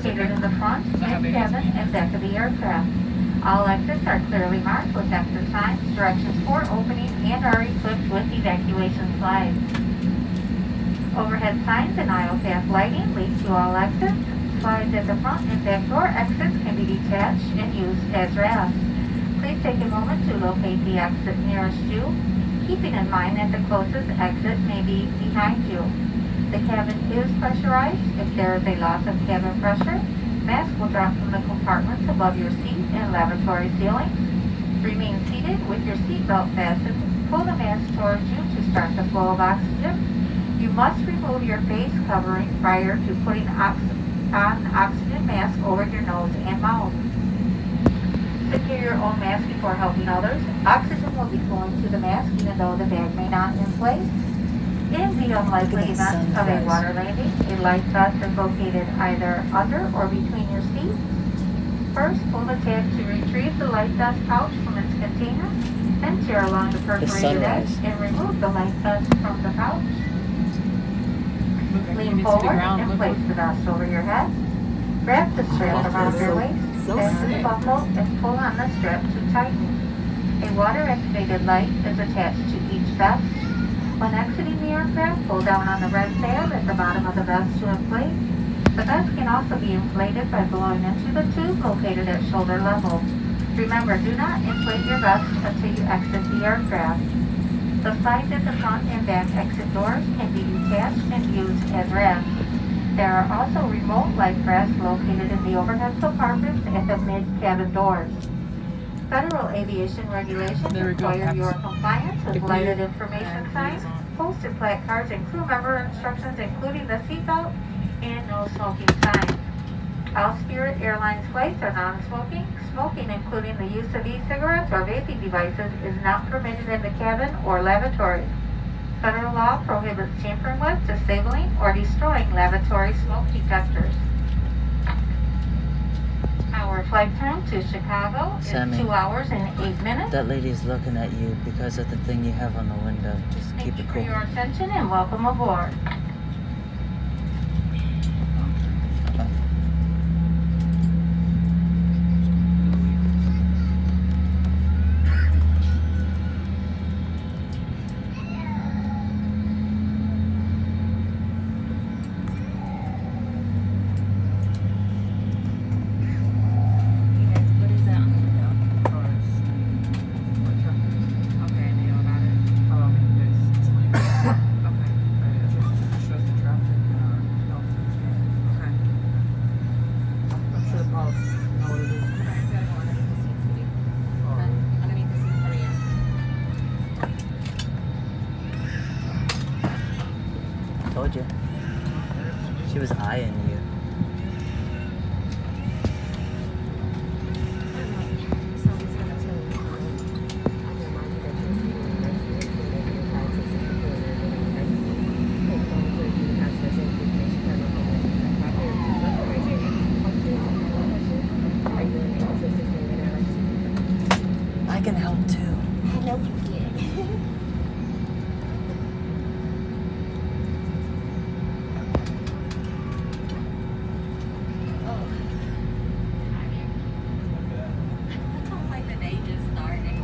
located in the front, main cabin, and deck of the aircraft. All exits are clearly marked with exit signs, directions for opening, and are equipped with evacuation slides. Overhead signs and aisle path lighting lead to all exits. Slides at the front and back door exits can be detached and used as rafts. Please take a moment to locate the exit nearest you, keeping in mind that the closest exit may be behind you. The cabin is pressurized. If there is a loss of cabin pressure, masks will drop from the compartments above your seat and lavatory ceiling. Remain seated with your seatbelt fastened. Pull the mask towards you to start the flow of oxygen. You must remove your face covering prior to putting on oxygen mask over your nose and mouth. Secure your own mask before helping others. Oxygen will be flowing to the mask even though the bag may not inflate. In the unlikely event of a water landing, a life vest is located either under or between your seats. First, pull the tab to retrieve the life vest pouch from its container, then tear along the perforated edge and remove the life vest from the pouch. Lean forward and place the vest over your head. Wrap the strap around your waist, fasten the buckle, and pull on the strap to tighten. A water-activated light is attached to each vest. When exiting the aircraft, pull down on the red tab at the bottom of the vest to inflate. The vest can also be inflated by blowing into the tube located at shoulder level. Remember, do not inflate your vest until you exit the aircraft. The sides at the front and back exit doors can be detached and used as rafts. There are also remote life rafts located in the overhead compartments at the mid-cabin doors. Federal aviation regulations require your compliance with lighted information signs, posted placards, and crew member instructions, including the seatbelt and no smoking sign. All Spirit Airlines flights are non-smoking. Smoking, including the use of e-cigarettes or vaping devices, is not permitted in the cabin or lavatory. Federal law prohibits tampering with, disabling, or destroying lavatory smoke detectors. Our flight time to Chicago is Sammy, 2 hours and 8 minutes. that lady's looking at you because of the thing you have on the window. Just Thank keep you it for cool. your attention and welcome aboard. What is that on the window? Okay, and they all got it. Okay. Shows the traffic. Okay. I'm sure the policy know what it is. Okay, it's gotta go underneath the seat, sweetie. Underneath the seat for you. Told you. She was eyeing you. So he's gonna tell you. I remind you that you're seated in the next seat, and that your flight takes into consideration the next seat. Take photos with you, passenger safety information, turn on home. Right here, right here. Are you able to assist me with that? I can help too. I know you can. Like the day just started.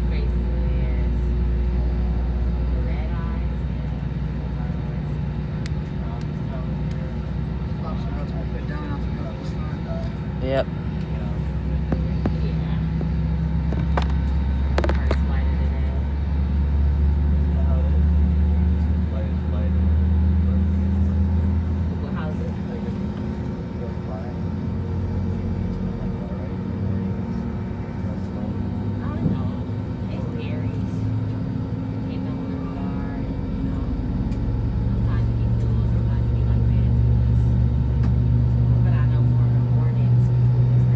Crazy, yes. The red eyes. Yep. Yeah. First flight of the day. Well, how's it? I don't know. It varies. Depending on where we are, you know. Sometimes it be cool, sometimes it be like this. But I know more in the mornings, people just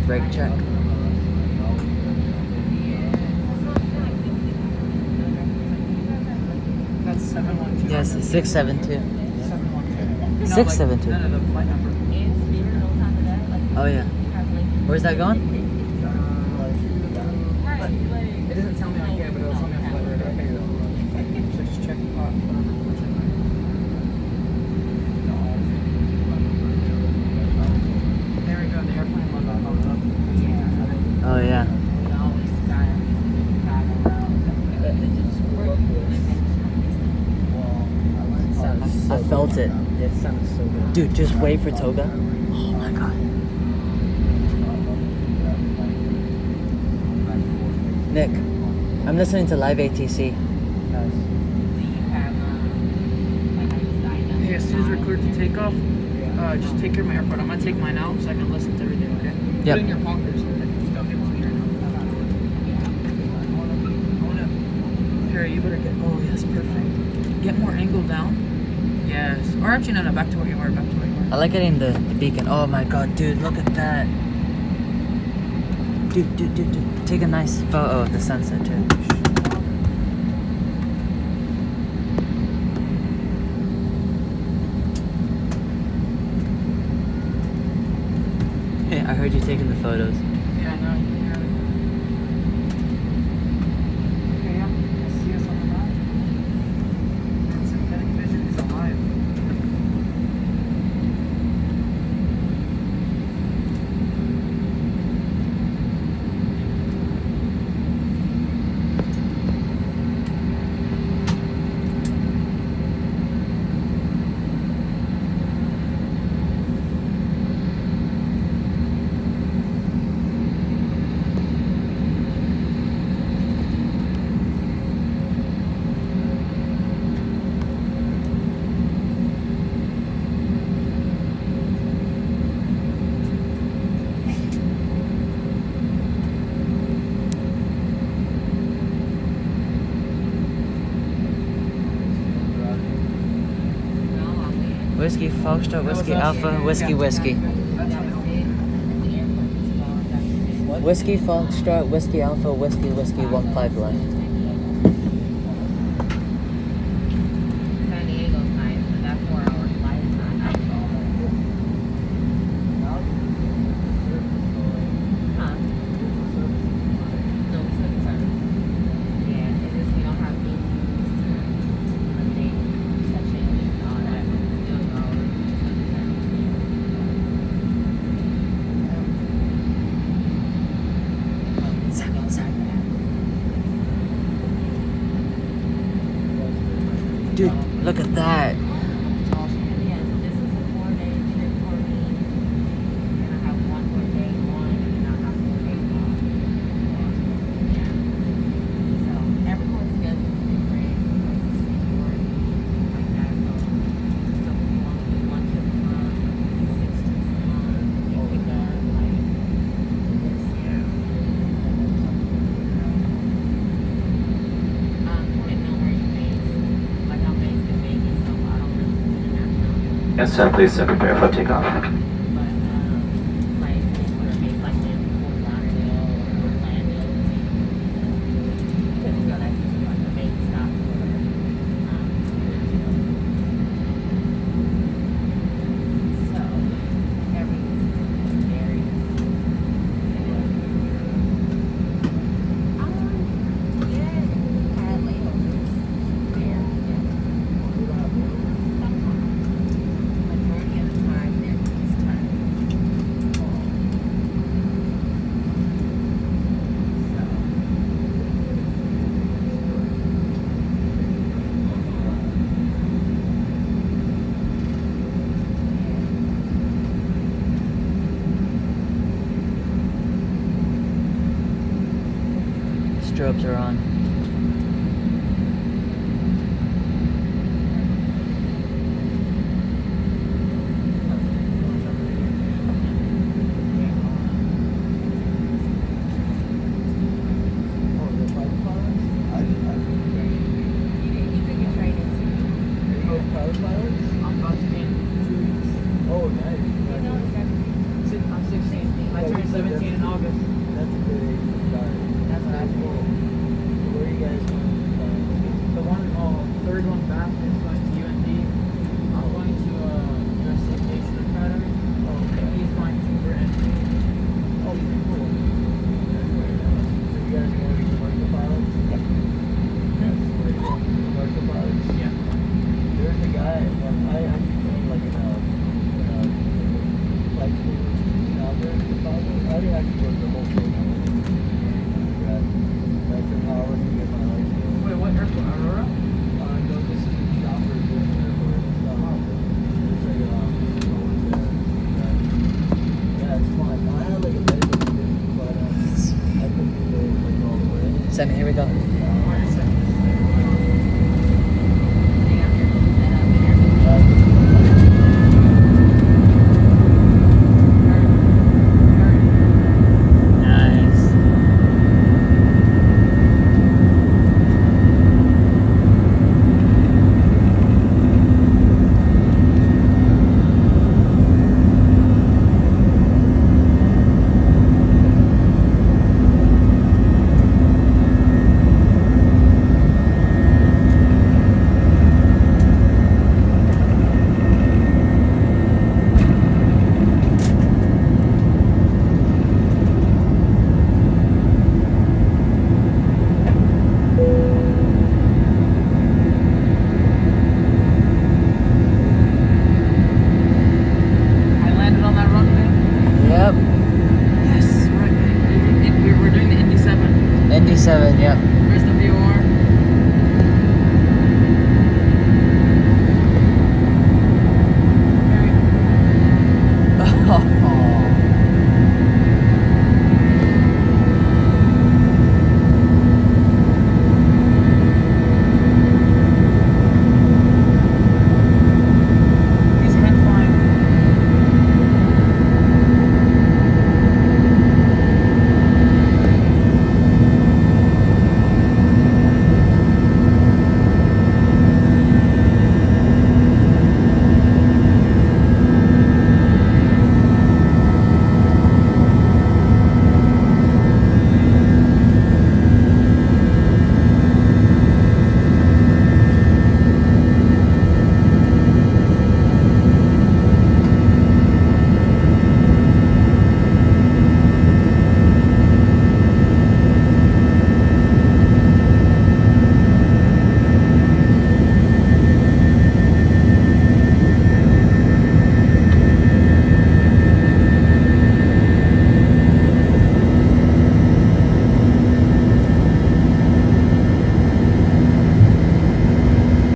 brake check. That's 712. Yes, 672. 712. 672. No, the flight number. Oh yeah. Where's that going? It doesn't tell me on here, but it'll tell me on the letter. Okay. So just check. There we go. The airplane logo popped up. Oh yeah. I felt it. It sounds so good. Dude, just wait for Toga. Oh my god. Nick, I'm listening to live ATC. Hey, as soon as we're cleared to take off, just take care of my AirPod. I'm gonna take mine out so I can listen to everything, okay? Yep. Put it in your pocket so that just don't get clear. Harry, you better get. Oh, yes, perfect. Get more angle down. Yes. Or actually, no, back to where you were. Back to where you were. I like getting the beacon. Oh my god, dude, look at that. Dude. Take a nice photo of the sunset too. Hey, I heard you taking the photos. Yeah, I know. Okay, yeah. See us on the map. And synthetic vision is alive. Whiskey, Foxtrot, Whiskey, Alpha, Whiskey, Whiskey. Whiskey, Foxtrot, Whiskey, Alpha, Whiskey, Whiskey, 15 left. San Diego's nice, but that 4-hour flight is not nice. Huh? No, it's not service. Yeah, it is, we don't have meetings when they touch it and all that. You'll go to Dude, look at that. Yeah, so this is a 4-day trip for me. And I have 1 more day on, and then I'll have 4 days off. Yeah. So everyone's schedule is different because of seniority, things like that. So some people only do 1 trip a month, some people do 6 trips a month. They pick up like this year. Depending on where you're based. Like I'm based in Vegas, so I don't really do international. Yes, sir. Please prepare for takeoff. But like anywhere based like in Fort Lauderdale or Orlando, so that's usually like the main stop for so everything's varies. Yeah, had layovers there. Majority of the time, they're east turn. Strobes are on. You took your training I'm about to be in 2 weeks. too. You know, it's I'm 16. I turned 17 in Sammy, here we go.